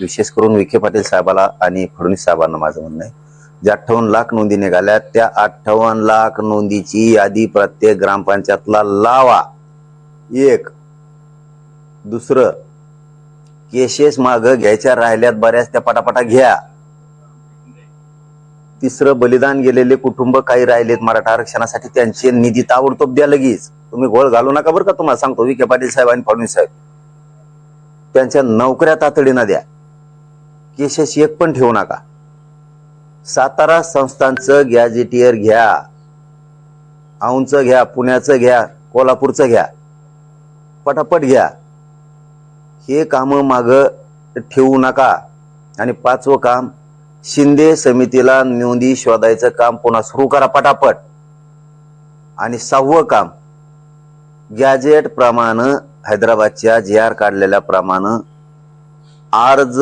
विशेष करून विखे पाटील साहेबाला आणि फडणवीस साहेबांना माझं म्हणणं आहे, ज्या 58 लाख नोंदी निघाल्या त्या 58 लाख नोंदीची यादी प्रत्येक ग्रामपंचायतला लावा. एक. दुसरं, केसेस माग घ्यायच्या राहिल्यात बऱ्याच त्या पटापटा घ्या. तिसरं, बलिदान गेलेले कुटुंब काही राहिलेत मराठा आरक्षणासाठी त्यांचे निधी ताबडतोब द्या लगेच. तुम्ही घोळ घालू नका बरं का. तुम्हाला सांगतो, विखे पाटील साहेब आणि फडणवीस साहेब त्यांच्या नोकऱ्या तातडीनं द्या. केसेस एक पण ठेवू नका. सातारा संस्थांचं गॅजेटियर घ्या, औंधचं घ्या, पुण्याचं घ्या, कोल्हापूरचं घ्या, पटापट घ्या. हे काम माग ठेवू नका. आणि 5वं काम, शिंदे समितीला नोंदी शोधायचं काम पुन्हा सुरू करा पटापट. आणि 6वं काम, गॅजेट प्रमाणे हैदराबादच्या JR काढलेल्या प्रमाणे अर्ज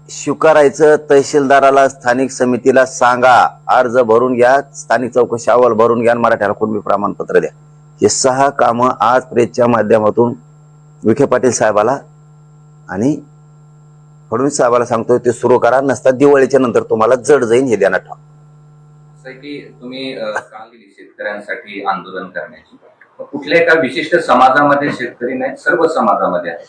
स्वीकारायचं. तहसीलदाराला स्थानिक समितीला सांगा अर्ज भरून घ्या, स्थानिक चौकशी अहवाल भरून घ्या, मराठ्याला कुणबी प्रमाणपत्र द्या. हे 6 कामं आज प्रेसच्या माध्यमातून विखे पाटील साहेबाला आणि फडणवीस साहेबाला सांगतोय ते सुरू करा. नसता दिवाळीच्या नंतर तुम्हाला जड जाईन हे ध्यानात ठेवा. असं की तुम्ही सांगितली शेतकऱ्यांसाठी आंदोलन करण्याची, कुठल्या एका विशिष्ट समाजामध्ये शेतकरी नाही, सर्व समाजामध्ये आहे.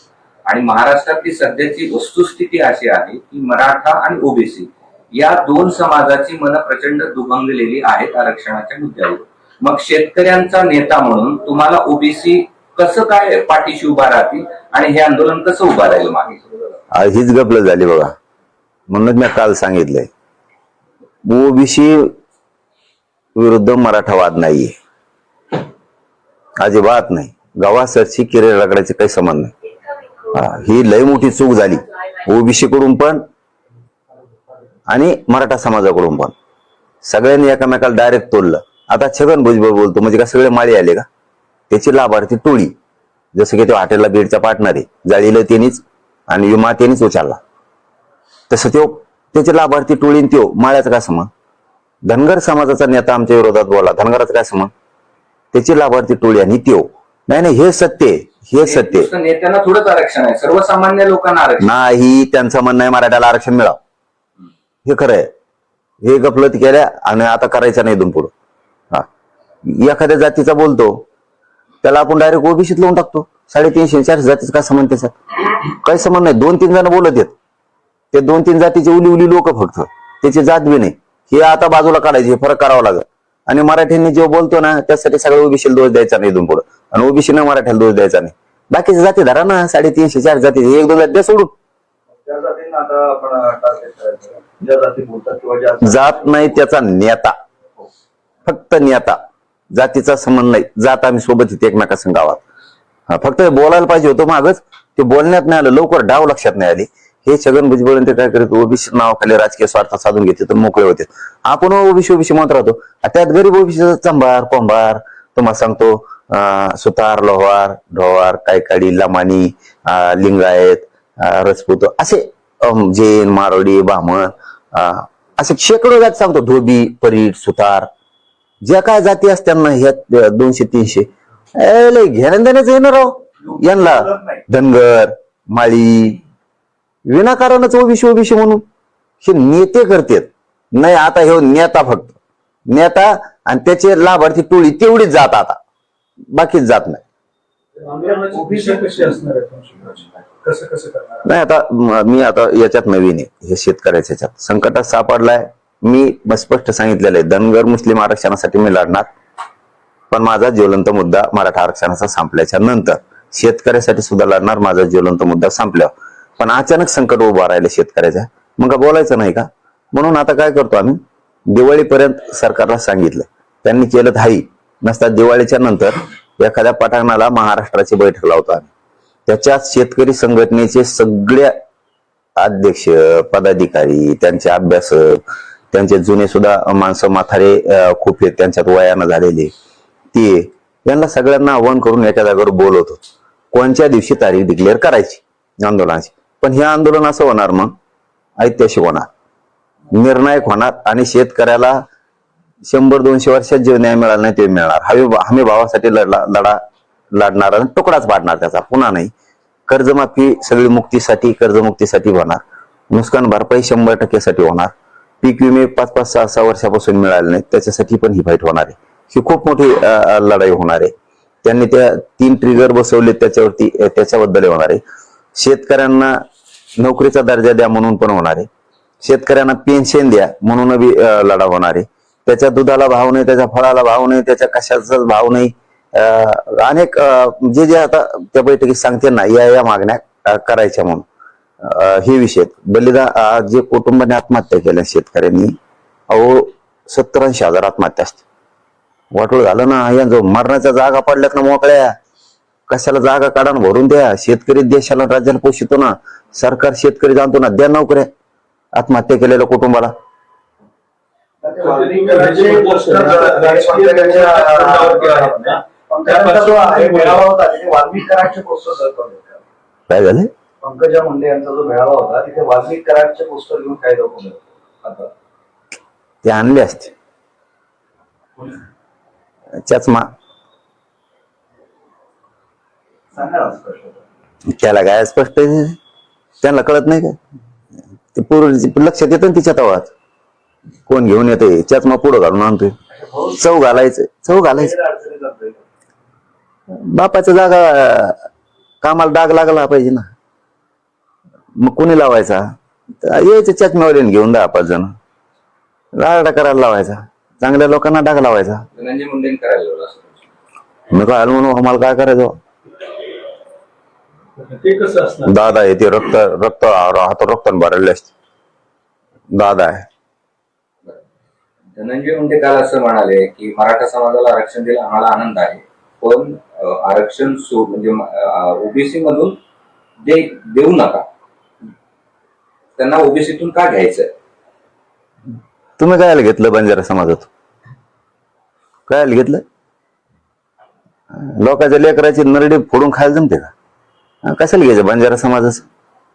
आणि महाराष्ट्रातली सध्याची वस्तुस्थिती अशी आहे की मराठा आणि ओबीसी या 2 समाजाची मन प्रचंड दुभंगलेली आहेत आरक्षणाच्या मुद्द्यावर. मग शेतकऱ्यांचा नेता म्हणून तुम्हाला ओबीसी कसं काय पाठीशी उभा राहतील आणि हे आंदोलन कसं उभा राहील मागे? हीच गपलं झाली बघा. म्हणून मी काल सांगितलंय, ओबीसी विरुद्ध मराठावाद नाहीये, अजिबात नाही. गावासरची किरे रगडायचे काही संबंध नाही. ही लय मोठी चूक झाली ओबीसी कडून पण आणि मराठा समाजाकडून पण. सगळ्यांनी एकमेकाला डायरेक्ट तोडलं. आता छगन भुजबळ बोलतो म्हणजे का सगळे माळी आले का? त्याची लाभार्थी टोळी, जसं की तो हॉटेलला बीडचा पार्टनर आहे, जाळीला त्यांनीच आणि विमा त्यांनीच उचलला, तसं त्याची लाभार्थी टोळी त्यो माळ्याचा काय समान? धनगर समाजाचा नेता आमच्या विरोधात बोला, धनगराचा काय समान? त्याची लाभार्थी टोळी आणि त्यो. नाही, हे सत्य, हे सत्य. नेत्यांना थोडंच आरक्षण आहे, सर्वसामान्य लोकांना आरक्षण नाही. त्यांचं म्हणणं आहे मराठ्याला आरक्षण मिळावं, हे खरं आहे. हे गफलत केल्या आणि आता करायचं नाही इथून पुढं. एखाद्या जातीचा बोलतो त्याला आपण डायरेक्ट ओबीसीत लावून टाकतो. 350-400 जातीचं काय संबंध त्याच्यात? काही संबंध नाही. 2-3 जण बोलत आहेत, ते 2-3 जातीचे उली लोक फक्त, त्याची जात बी नाही. हे आता बाजूला काढायचे, फरक करावा लागेल. आणि मराठ्यांनी जे बोलतो ना त्यासाठी सगळं ओबीसीला दोष द्यायचा नाही इथून पुढं, आणि ओबीसीने मराठ्याला दोष द्यायचा नाही. बाकीच्या जाती धरा ना, 350-400 जाती, 1-2 जाती द्या सोडून. जात नाही त्याचा नेता, फक्त नेता. जातीचा संबंध नाही. जात आम्ही सोबत येते एकमेका संघावात. फक्त बोलायला पाहिजे होतं मागच, ते बोलण्यात नाही आलं, लवकर डाव लक्षात नाही आली. हे छगन भुजबळ ते काय करत, ओबीसी नावाखाली राजकीय स्वार्थ साधून घेते तर मोकळे होते. आपण ओबीसी म्हणत राहतो, त्यात गरीब ओबीसीचा चंबार कोंबार तुम्हाला सांगतो. सुतार, लोहार, ढोवार, कायकाडी, लमानी, लिंगायत, रजपूत, असे जैन, मारवाडी, ब्राह्मण, असे शेकडो जाती सांगतो. धोबी, परीट, सुतार, ज्या काय जाती असतात ना ह्या 200-300 घेण्या देण्याचं येणार राव यांना. धनगर, माळी, विनाकारणच ओबीसी म्हणून हे नेते करतात. नाही, आता हे नेता, फक्त नेता आणि त्याचे लाभार्थी टोळी तेवढीच जात, आता बाकीच जात नाही. नाही, आता मी आता याच्यात नवीन आहे, हे शेतकऱ्याच्या याच्यात संकटात सापडलाय. मी स्पष्ट सांगितलेलं आहे, धनगर मुस्लिम आरक्षणासाठी मी लढणार, पण माझा ज्वलंत मुद्दा मराठा आरक्षणाचा संपल्याच्या नंतर. शेतकऱ्यासाठी सुद्धा लढणार, माझा ज्वलंत मुद्दा संपल्यावर. पण अचानक संकट उभा राहिलं शेतकऱ्याच्या, मग बोलायचं नाही का? म्हणून आता काय करतो आम्ही, दिवाळीपर्यंत सरकारला सांगितलं, त्यांनी केलं हाई. नसतात दिवाळीच्या नंतर एखाद्या पटांगणाला महाराष्ट्राची बैठक लावतो आम्ही. त्याच्यात शेतकरी संघटनेचे सगळे अध्यक्ष, पदाधिकारी, त्यांचे अभ्यासक, त्यांचे जुने सुद्धा माणसं, म्हातारे खूप आहेत, त्यांच्यात वयानं झालेले, ते यांना सगळ्यांना आव्हान करून एका जागेवर बोलवतो. कोणत्या दिवशी तारीख डिक्लेअर करायची आंदोलनाची. पण हे आंदोलन असं होणार, मग ऐतिहासिक होणार, निर्णायक होणार, आणि शेतकऱ्याला 100-200 वर्षात जे न्याय मिळाला नाही ते मिळणार. हमी भावासाठी लढणार आणि तुकडाच पाडणार त्याचा, पुन्हा नाही. कर्जमाफी सगळी मुक्तीसाठी कर्जमुक्तीसाठी होणार, नुकसान भरपाई 100% साठी होणार, पीक विमे 5-5, 6-6 वर्षापासून मिळाले नाहीत त्याच्यासाठी पण ही फाईट होणार आहे. ही खूप मोठी लढाई होणार आहे. त्यांनी त्या 3 ट्रिगर बसवले त्याच्यावरती, त्याच्याबद्दल होणार आहे. शेतकऱ्यांना नोकरीचा दर्जा द्या म्हणून पण होणार आहे. शेतकऱ्यांना पेन्शन द्या म्हणून बी लढा होणार आहे. त्याच्या दुधाला भाव नाही, त्याच्या फळाला भाव नाही, त्याच्या कशाचाच भाव नाही. अनेक जे जे आता त्या बैठकीत सांगते ना, या मागण्या करायच्या म्हणून हे विषय. बलिदान जे कुटुंबाने आत्महत्या केल्या शेतकऱ्यांनी, अहो 70-80 हजार आत्महत्या असते. वाटोळ झालं ना, यांचं मरणाच्या जागा पडल्यात ना मोकळ्या. कशाला जागा काढून भरून द्या. शेतकरी देशाला राज्याला पोषितो ना, सरकार शेतकरी जाणतो ना, द्या नोकऱ्या आत्महत्या केलेल्या कुटुंबाला. काय झालं? पंकजा मुंडे यांचा जो मेळावा होता तिथे वाल्मिक कराडचे पोस्टर घेऊन काही लोक आता ते आणले असते चष्मा. सांगा ना स्पष्ट. त्याला काय स्पष्ट आहे, त्यांना कळत नाही का? ते पूर्व लक्षात येतं ना तिच्या तवात कोण घेऊन येते. चष्मा पुढं घालून आणतोय, चव घालायचं अडचणी जातोय. बापाच्या जागा कामाला डाग लागला पाहिजे ना, मग कोणी लावायचा? यायचं चष्म्यावर घेऊन 10-5 जण राडा करायला लावायचा, चांगल्या लोकांना डाग लावायचा. धनंजय मुंडेंनी करायला लावलं असं. मी काय म्हणून आम्हाला काय करायचं? ते कसं असणार? दादा आहे ते, रक्त हातात रक्तान भरलेले असते. दादा आहे. धनंजय मुंडे काल असं म्हणाले की मराठा समाजाला आरक्षण दिलं आम्हाला आनंद आहे, पण आरक्षण म्हणजे ओबीसी मधून देऊ नका, त्यांना ओबीसीतून का घ्यायचं? तुम्ही काय घेतलं बंजारा समाजात? काय घेतलं? लोकांच्या लेकराची नरडी फोडून खायला जमते का? कशाला घ्यायचं बंजारा समाजाचं?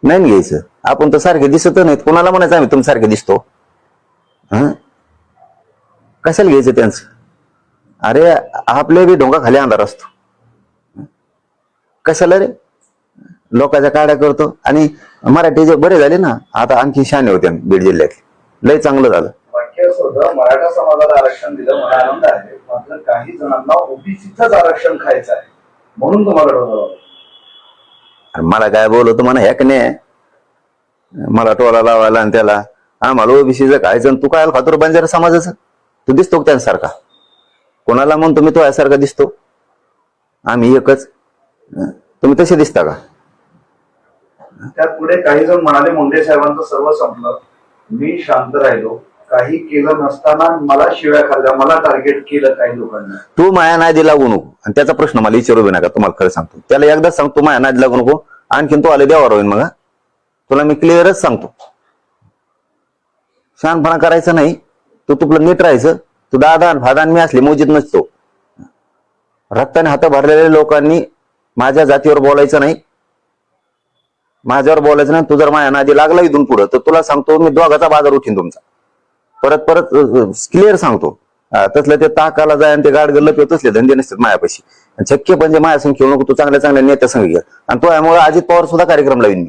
नाही घ्यायचं. आपण तर सारखे दिसत नाहीत, कोणाला म्हणायचं आम्ही तुम्ही सारखे दिसतो? कशाला घ्यायचं त्यांचं? अरे आपले बी ढोंगा खाली अंधार असतो. कशाला रे लोकांच्या काड्या करतो? आणि मराठी जे बरे झाले ना, आता आणखी शाने होते बीड जिल्ह्यातले, लय चांगलं झालं. वाक्य असं होतं, मराठा समाजाला आरक्षण दिलं मला आनंद आहे, मात्र काही जणांना ओबीसीचंच आरक्षण खायचं आहे म्हणून तुम्हाला ठरवलं. मला काय बोलवतो म्हणा ह्याक नाही, मला टोला लावायला आणि त्याला आम्हाला ओबीसीचं खायचं आणि तू काय खातो बंजारा समाजाचं? तू दिसतो त्यांसारखा? कोणाला म्हणतो मी तो यासारखा दिसतो? आम्ही एकच, तुम्ही तसे दिसता का? त्यात पुढे काही जण म्हणाले मुंडे साहेबांचं सर्व संपलं, मी शांत राहिलो, काही केलं नसताना मला शिव्या खाल्ल्या, मला टार्गेट केलं काही लोकांनी. तू माया नादी लागू नको, आणि त्याचा प्रश्न मला विचारू बी नका. तुम्हाला खरं सांगतो, त्याला एकदाच सांगतो माया नादी लागू नको, आणखीन तो आले देवावर होईन. मग तुला मी क्लिअरच सांगतो, शहाणपणा करायचं नाही. तू तुला नीट राहायचं. तू दादा फादान मी असले मोजीत नसतो. रक्ताने हात भरलेल्या लोकांनी माझ्या जातीवर बोलायचं नाही, माझ्यावर बोलायचं नाही. तू जर माझ्या नादी लागला इथून पुढं तर तुला सांगतो मी दोघाचा बाजार उठीन तुमचा. परत क्लिअर सांगतो. तसलं ते ताकाला जाय आणि ते गाड गल्लप तसले धंदे नसतात मायापाशी. शक्य म्हणजे माझ्या संग खेळू नको. तू चांगल्या चांगल्या नेत्या संग घ्या. आणि तो यामुळे अजित पवार सुद्धा कार्यक्रम लावीन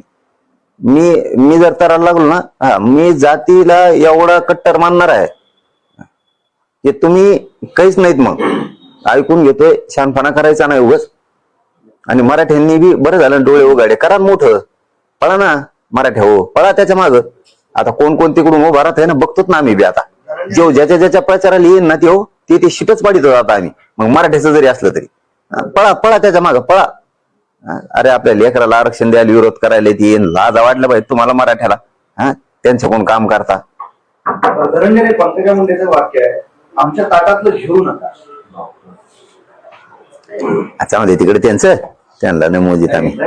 मी जर तरायला लागलो ना, मी जातीला एवढा कट्टर मानणार आहे की तुम्ही काहीच नाहीत. मग ऐकून घेतोय, शहाणपणा करायचा नाही उगाच. आणि मराठ्यांनी बी बरं झालं डोळे उघाडे करा, मोठं पळा ना मराठ्या, हो पळा त्याच्या माग. आता कोण तिकडून उभा राहत आहे ना, बघतोच ना आम्ही बी. आता जो ज्याच्या प्रचाराला येईन ना ते शिटच पाडित आता आम्ही. मग मराठ्याचं जरी असलं तरी पळा त्याच्या माग पळा. अरे आपल्या लेकराला आरक्षण द्यायला विरोध करायला येईन, लाज वाटलं पाहिजे तुम्हाला मराठ्याला. त्यांचं कोण काम करता? धनंजय पंकजा मुंडेचं वाक्य आहे, आमच्या ताटातलं घेऊ नका. अच्छा म्हणजे तिकडे त्यांना नाही मोजीत आम्ही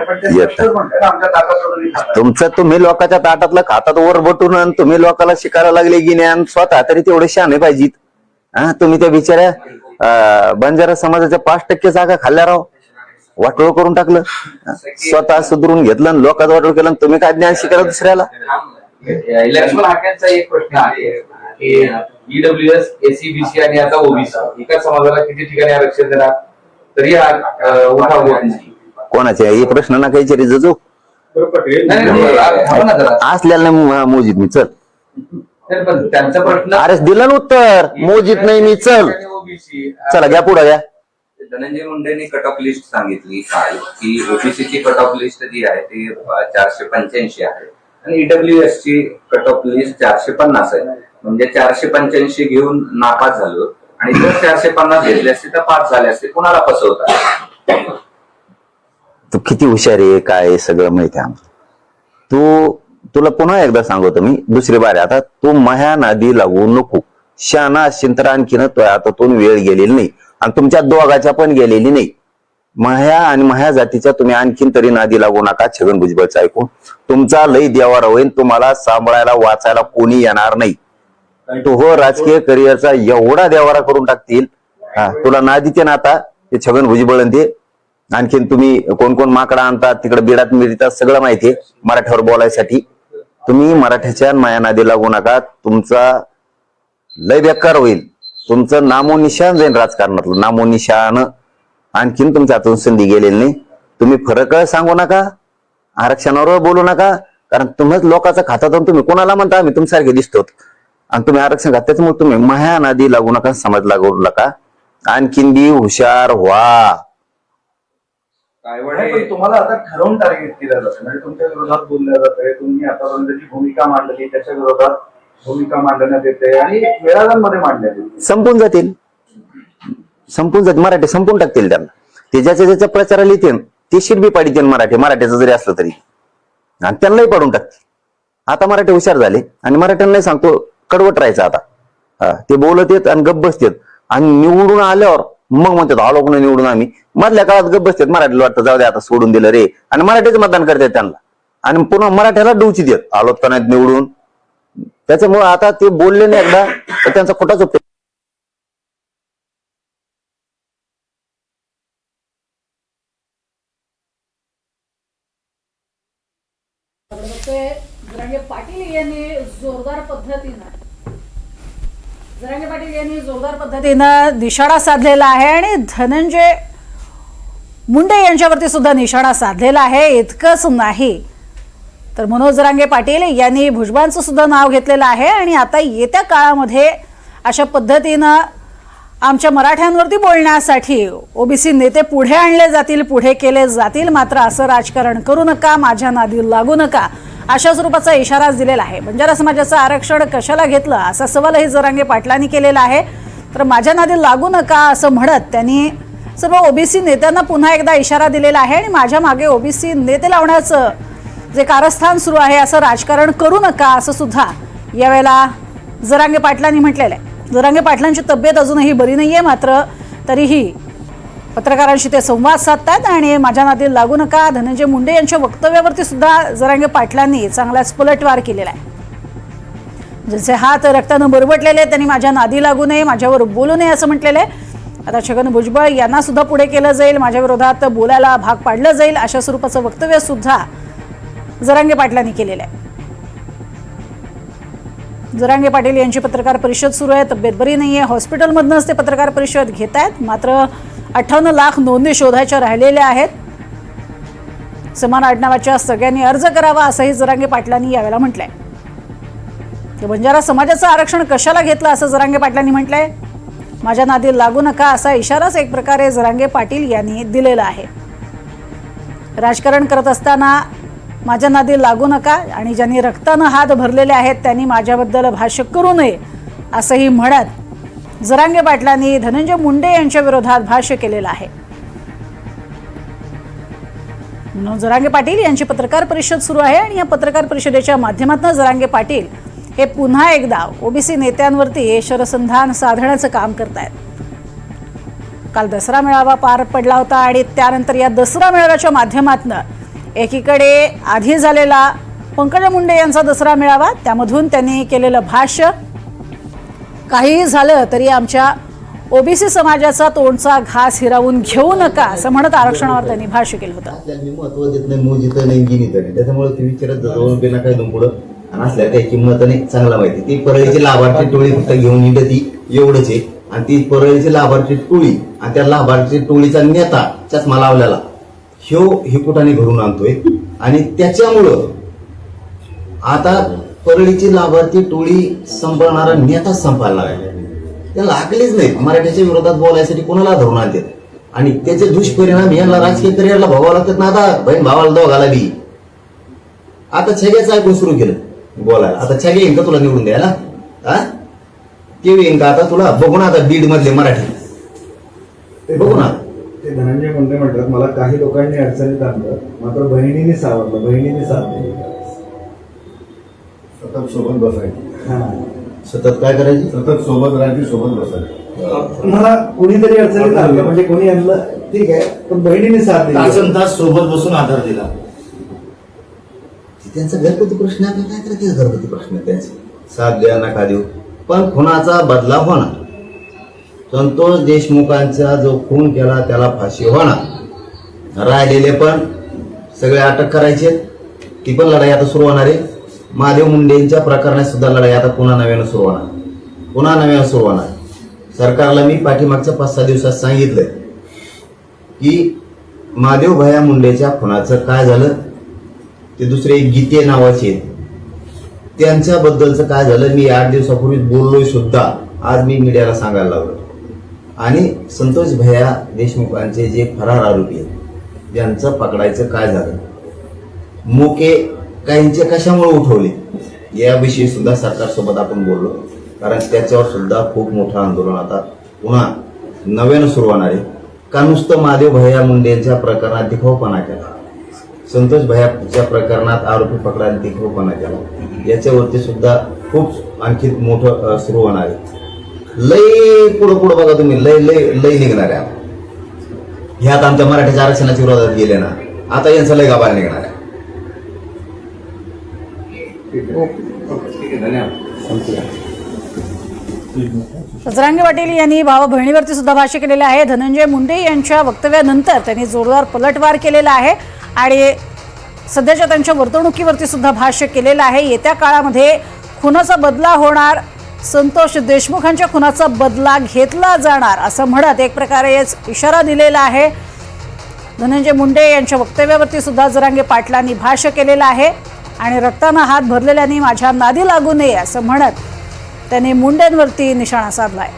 तुमचं. तुम्ही लोकांच्या ताटातलं खातात वर बटून, आणि तुम्ही लोकांना शिकायला लागले की ज्ञान. स्वतः तरी तेवढे शहाणे पाहिजेत. तुम्ही त्या बिचाऱ्या बंजारा समाजाच्या 5% जागा खाल्ल्या राव, वाटोळ करून टाकलं. स्वतः सुधरून घेतलं आणि लोकांचं वाटोळ केलं. तुम्ही काय ज्ञान शिकायला दुसऱ्याला? लक्ष्मण हाकेंचा एक प्रश्न आहे की ईडब्ल्यूएस, एसीबीसी आणि आता ओबीसी एका समाजाला किती ठिकाणी आरक्षण देणार तरी उठाव होत नाही. कोणाचे हे प्रश्न ना काही विचारायचं जो नाही, नाही, थांबा ना जरा. असल्याला नाही मोजीत मी चल. नाही, पण त्यांचा प्रश्न अरे दिलं ना उत्तर मोजीत नाही मी चल. ओबीसी चला घ्या पुढे घ्या. धनंजय मुंडेंनी कट ऑफ लिस्ट सांगितली काल की ओबीसीची कट ऑफ लिस्ट जी आहे ती 485 आहे आणि ईडब्ल्यूएस ची कट ऑफ लिस्ट 450 आहे. म्हणजे 485 घेऊन नापास झालो आणि जर 450 घेतले असते तर पास झाले असते. कुणाला फसवतात? तू किती हुशार आहे काय आहे सगळं माहिती आहे आम्हाला. तुला पुन्हा एकदा सांगतो मी दुसरी बार आता तू मह्या नादी लागू नको. शाना असशील तर आणखीन तो हातातून वेळ गेलेली नाही आणि तुमच्या दोघाच्या पण गेलेली नाही. मह्या आणि मह्या जातीच्या तुम्ही आणखीन तरी नादी लागू नका. छगन भुजबळचं ऐकून तुमचा लई देवारा होईल. तुम्हाला सांभाळायला वाचायला कोणी येणार नाही. तो हो राजकीय करिअरचा एवढा देवारा करून टाकतील. तुला नादीचे ना आता ते छगन भुजबळ ते आणखीन तुम्ही कोण कोण माकडा आणतात तिकडे बिडात मिळतात सगळं माहितीये मराठ्यावर बोलायसाठी. तुम्ही मराठ्याच्या माया नादी लागू नका. तुमचा लय बेकार होईल. तुमचं नामोनिशान जाईल राजकारणातलं नामोनिशान. आणखीन तुमच्या हातून संधी गेलेली नाही. तुम्ही फरक सांगू नका. आरक्षणावर बोलू नका. कारण तुम्हीच लोकांचं खातात तुम्ही कोणाला म्हणता आम्ही तुमच्यासारखे दिसतो आणि तुम्ही आरक्षण घात त्याच्यामुळे तुम्ही माया नादी लागू नका. समाज लागू नका. आणखीन बी हुशार व्हा. नाही, पण तुम्हाला आता ठरवून टार्गेट केलं जातं म्हणजे तुमच्या विरोधात बोललं जातंय. तुम्ही आतापर्यंत जी भूमिका मांडली त्याच्या विरोधात भूमिका मांडण्यात येते आणि मेळाव्यांमध्ये मांडण्यात येते. संपून जातील. मराठी संपून टाकतील त्यांना. ते ज्याच्या प्रचाराला येते ते शिरबी पाडीते मराठ्याचं जरी असलं तरी आणि त्यांनाही पाडून टाकतील. आता मराठी हुशार झाले आणि मराठ्यांनाही सांगतो कडवट राहायचं आता. ते बोलत येत आणि गप्प बसतात आणि निवडून आल्यावर मग म्हणतात आलो कोणी निवडून आम्ही. मधल्या काळात गप्प बसतात. मराठीला वाटतं जाऊ दे आता सोडून दिलं रे आणि मराठीचं मतदान करतात त्यांना आणि पुन्हा मराठ्याला डोची देत आलोत का नाहीत निवडून. त्याच्यामुळे आता ते बोलले नाही एकदा तर त्यांचा खोटाच उपयोग. जरांगे पाटील यांनी जोरदार पद्धतीनं निशाणा साधलेला आहे आणि धनंजय मुंडे यांच्यावरती सुद्धा निशाणा साधलेला आहे. इतकंच नाही तर मनोज जरांगे पाटील यांनी भुजबळांचं सुद्धा नाव घेतलेलं आहे आणि आता येत्या काळामध्ये अशा पद्धतीनं आमच्या मराठ्यांवरती बोलण्यासाठी ओबीसी नेते पुढे आणले जातील, पुढे केले जातील. मात्र असं राजकारण करू नका, माझ्या नादी लागू नका अशा स्वरूपाचा इशाराच दिलेला आहे. बंजारा समाजाचं आरक्षण कशाला घेतलं असा सवालही जरांगे पाटलांनी केलेला आहे. तर माझ्या नादी लागू नका असं म्हणत त्यांनी सर्व ओबीसी नेत्यांना पुन्हा एकदा इशारा दिलेला आहे आणि माझ्या मागे ओबीसी नेते लावण्याचं जे कारस्थान सुरू आहे असं राजकारण करू नका असं सुद्धा यावेळेला जरांगे पाटलांनी म्हटलेलं आहे. जरांगे पाटलांची तब्येत अजूनही बरी नाहीये मात्र तरीही पत्रकारांशी ते संवाद साधतात आणि माझ्या नादी लागू नका. धनंजय मुंडे यांच्या वक्तव्यावरती सुद्धा जरांगे पाटलांनी चांगलाच पलटवार केलेला आहे. जसे हात रक्तानं बरबटलेले त्यांनी माझ्या नादी लागू नये, माझ्यावर बोलू नये असं म्हटलेलं आहे. आता छगन भुजबळ यांना सुद्धा पुढे केलं जाईल, माझ्या विरोधात बोलायला भाग पाडलं जाईल अशा स्वरूपाचं वक्तव्य सुद्धा जरांगे पाटलांनी केलेलं आहे. जरांगे पाटील यांची पत्रकार परिषद सुरू आहे. तब्येत बरी नाहीये. हॉस्पिटलमधूनच ते पत्रकार परिषद घेत आहेत. मात्र 58 लाख नोंदी शोधायच्या राहिलेल्या आहेत. समान आडनावाच्या सगळ्यांनी अर्ज करावा असंही जरांगे पाटलांनी यावेळेला म्हटलंय. बंजारा समाजाचं आरक्षण कशाला घेतलं असं जरांगे पाटलांनी म्हटलंय. माझ्या नादी लागू नका असा इशाराच एक प्रकारे जरांगे पाटील यांनी दिलेला आहे. राजकारण करत असताना माझ्या नादी लागू नका आणि ज्यांनी रक्तानं हात भरलेले आहेत त्यांनी माझ्याबद्दल भाष्य करू नये असंही म्हणत जरांगे पाटलांनी धनंजय मुंडे यांच्या विरोधात भाष्य केलेलं आहे. जरांगे पाटील यांची पत्रकार परिषद सुरू आहे आणि या पत्रकार परिषदेच्या माध्यमातून जरांगे पाटील हे पुन्हा एकदा ओबीसी नेत्यांवरती शरसंधान साधण्याचं काम करतायत. काल दसरा मेळावा पार पडला होता आणि त्यानंतर या दसरा मेळाव्याच्या माध्यमातून एकीकडे आधी झालेला पंकजा मुंडे यांचा दसरा मेळावा त्यामधून त्यांनी केलेलं भाष्य काहीही झालं तरी आमच्या ओबीसी समाजाचा तोंडचा घास हिरावून घेऊ नका असं म्हणत आरक्षणावर त्यांनी भाष्य केलं होतं. महत्व देत नाही मोजीत नाही गिनीत नाही त्याच्यामुळे ते विचारत जाऊन बिना काय पुढं आणि असल्या त्याची मत नाही चांगला माहिती. ती परळीची लाभार्थी टोळी फक्त घेऊन येते ती एवढंच आहे आणि ती परळीची लाभार्थी टोळी आणि त्या लाभार्थी टोळीचा नेता चष्मा लावलेला ह्यो हिकुटाने घडून आणतोय आणि त्याच्यामुळं आता परळीची लाभार्थी टोळी सांभाळणारा नेताच संपायला लागला. त्याला अकलीच नाही मराठ्याच्या विरोधात बोलायसाठी कोणाला धरून आणतात आणि त्याचे दुष्परिणाम यांना राजकीय करिअरला भोगावं लागतात ना. आता बहीण भावाला दोघाला बी. आता छग्याचं ऐकून सुरू केलं बोलायला. आता छगे येईन का तुला निवडून द्यायला? हा ते येईन का आता तुला? बघू ना आता बीड मधले मराठी बघू ना. ते धनंजय मुंडे म्हणतात मला काही लोकांनी अडचणीत आणलं मात्र बहिणीने सावरलं, बहिणीने साथ दिली. सतत सोबत बसायची, सतत काय करायची? सतत सोबत राहायची, सोबत बसायची. मला कोणीतरी अडचणीत आणलं म्हणजे कोणी आणलं ठीक आहे, पण बहिणीने साथ दिली. तासन तास सोबत बसून आधार दिला. त्यांचा घरगुती प्रश्न आहे. काय करायचं घरगुती प्रश्न त्यांचे? साथ द्या नका देऊ, पण खुनाचा बदला होणार. संतोष देशमुखांचा जो खून केला त्याला फाशी होणार. राहिलेले पण सगळे अटक करायचे. ती पण लढाई आता सुरू होणार आहे. महादेव मुंडेंच्या प्रकरणात सुद्धा लढाई आता पुन्हा नव्यानं सुरू होणार. सरकारला मी मागच्या 5-6 दिवसात सांगितलंय की महादेव भैया मुंडेच्या खुनाचं काय झालं, ते दुसरे गीते नावाचे त्यांच्याबद्दलचं काय झालं मी 8 दिवसापूर्वी बोललोय सुद्धा. आज मी मीडियाला सांगायला लागलो. आणि संतोष भैया देशमुखांचे जे फरार आरोपी आहेत त्यांचं पकडायचं काय झालं, मोके काहींचे कशामुळे उठवले याविषयी सुद्धा सरकारसोबत आपण बोललो. कारण त्याच्यावर सुद्धा खूप मोठं आंदोलन आता पुन्हा नव्यानं सुरू होणार आहे. का नुसतं महादेव भैया मुंडे यांच्या प्रकरणात दिखाऊपणा केला, संतोष भैयाच्या प्रकरणात आरोपी पकडायला दिखाऊपणा केला, याच्यावरती सुद्धा खूप आणखी मोठं सुरू होणार आहे. लय पुढं बघा तुम्ही, लय निघणार आहे. ह्यात आमच्या मराठ्याच्या आरक्षणाच्या विरोधात गेले ना, आता यांचं लय गाभार निघणार आहे. जरांगे पाटील यांनी भावा बहिणीवरती सुद्धा भाष्य केलेलं आहे. धनंजय मुंडे यांच्या वक्तव्यानंतर त्यांनी जोरदार पलटवार केलेला आहे आणि सध्याच्या त्यांच्या वर्तणुकीवरती सुद्धा भाष्य केलेलं आहे. येत्या काळामध्ये खुनाचा बदला होणार, संतोष देशमुखांच्या खुनाचा बदला घेतला जाणार असं म्हणत एक प्रकारे इशारा दिलेला आहे. धनंजय मुंडे यांच्या वक्तव्यावरती सुद्धा जरांगे पाटलांनी भाष्य केलेलं आहे आणि रक्तानं हात भरलेल्यांनी माझ्या नादी लागू नये असं म्हणत त्यांनी मुंडेंवरती निशाणा साधलाय.